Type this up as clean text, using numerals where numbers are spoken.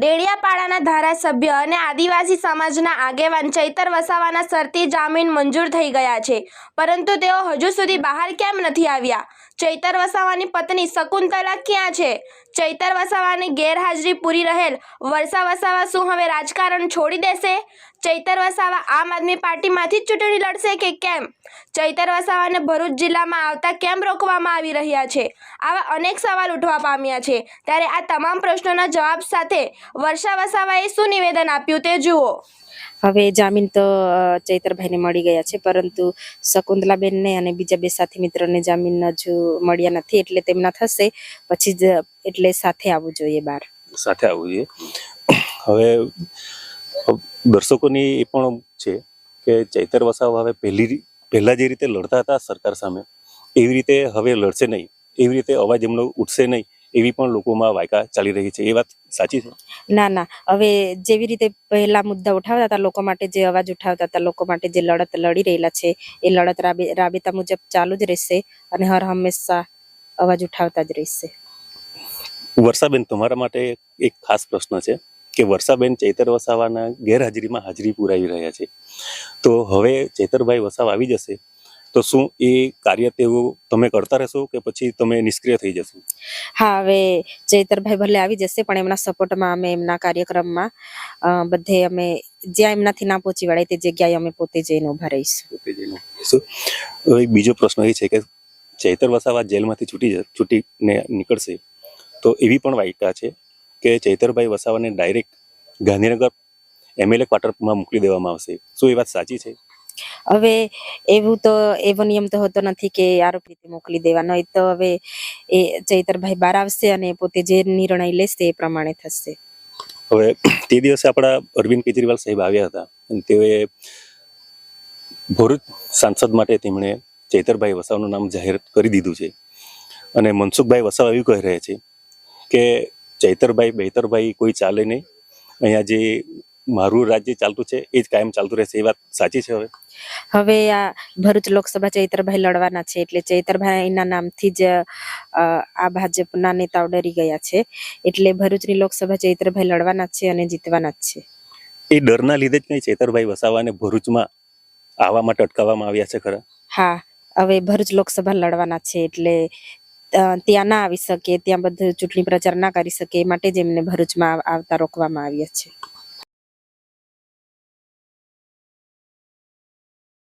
ડેડિયાપાડાના ધારાસભ્ય અને આદિવાસી સમાજના આગેવાન ચૈતર વસાવાના શરતી જામીન મંજૂર થઈ ગયા છે, પરંતુ તેઓ હજુ સુધી બહાર કેમ નથી આવ્યા? ચૈતર વસાવાની પત્ની શકુંતલા ક્યાં છે? ચૈતર વસાવાની ગેરહાજરી પૂરી રહેલ વર્ષા વસાવા શું હવે રાજકારણ છોડી દેશે? ચૈતર વસાવા આમ આદમી પાર્ટીમાંથી જ ચૂંટણી લડશે કે કેમ? ચૈતર વસાવાને ભરૂચ જિલ્લામાં આવતા કેમ રોકવામાં આવી રહ્યા છે? આવા અનેક સવાલ ઉઠવા પામ્યા છે। ત્યારે આ તમામ પ્રશ્નોના જવાબ સાથે વર્ષા વસાવાએ શું નિવેદન આપ્યું તે જુઓ। હવે જામીન તો ચૈતરભાઈને મળી ગયા છે, પરંતુ શકુંતલાબેનને અને બીજા બે સાથી મિત્રોને જામીન હજુ મળ્યા નથી, એટલે તેમના થશે પછી જ, એટલે સાથે આવવું જોઈએ, બહાર સાથે આવવું જોઈએ। હવે દર્શકોની એ પણ છે કે ચૈતર વસાવા હવે પહેલા જે રીતે લડતા હતા સરકાર સામે, એવી રીતે હવે લડશે નહીં, એવી રીતે અવાજ એમનો ઉઠશે નહીં, એવી પણ લોકોમાં વાયકા ચાલી રહી છે। એ વાત સાચી છે? ના, હવે જેવી રીતે પહેલા મુદ્દા ઉઠાવતા હતા, લોકો માટે જે અવાજ ઉઠાવતા હતા, લોકો માટે જે લડત લડી રહેલા છે, એ લડત રાબેતા મુજબ ચાલુ જ રહેશે અને હર હંમેશા અવાજ ઉઠાવતા જ રહેશે। વર્ષાબેન, તમારા માટે એક ખાસ પ્રશ્ન છે કે વર્ષાબેન ચૈતર વસાવાના ગેરહાજરીમાં હાજરી પુરાવી રહ્યા છે, તો હવે ચૈતરભાઈ વસાવા આવી જશે તો શું એ કાર્ય તેવું તમે કરતા રહેશો કે પછી તમે નિષ્ક્રિય થઈ જશો? હા, હવે ચૈતરભાઈ ભલે આવી જશે, પણ એમના સપોર્ટમાં અમે એમના કાર્યક્રમમાં બધે અમે જ્યાં એમનાથી ના પહોંચી વળે તે જગ્યાએ અમે પોતે જઈને ઉભા રહીશું। હવે બીજો પ્રશ્ન એ છે કે ચૈતર વસાવા જેલમાંથી છૂટીને નીકળશે તો એવી પણ વાયકા છે કે ચૈતરભાઈ વસાવાને ડાયરેક્ટ ગાંધીનગર MLA ક્વાર્ટરમાં મોકલી દેવામાં આવશે, શું એ વાત સાચી છે? હવે એવો નિયમ તો હોતો નથી કે આરોપી મોકલી દેવાનો, એ તો હવે એ ચૈતરભાઈ બહાર આવશે અને પોતે જે નિર્ણય લેશે એ પ્રમાણે થશે। હવે તે દિવસે આપણા અરવિંદ કેજરીવાલ સાહેબ આવ્યા હતા અને તેઓએ ભરૂચ સાંસદ માટે તેમણે ચૈતરભાઈ વસાવાનું નામ જાહેર કરી દીધું છે અને મનસુખભાઈ વસાવા એવું કહી રહ્યા છે કે ચૈતરભાઈ બેતરભાઈ કોઈ ચાલે નહીં, અહીંયા જે મારું રાજ્ય ચાલતું છે એ જ કાયમ ચાલતું રહેશે, એ વાત સાચી છે? હવે આ ભરૂચ લોકસભા ચૈતરભાઈ લડવાના છે, એટલે ચૈતરભાઈના નામથી જ આ ભાજપના નેતાઓ ડરી ગયા છે, એટલે ભરૂચની લોકસભા ચૈતરભાઈ લડવાના છે અને જીતવાના જ છે। એ ડરના લીધે જ કઈ ચૈતરભાઈ વસાવાને ભરૂચમાં આવવા માટે અટકાવવામાં આવ્યા છે ખરા? હા, હવે ભરૂચ લોકસભા લડવાના છે, એટલે ત્યાં ના આવી શકે, ત્યાં બધું ચૂંટણી પ્રચાર ના કરી શકે, એ માટે જ એમને ભરૂચમાં આવતા રોકવામાં આવ્યા છે।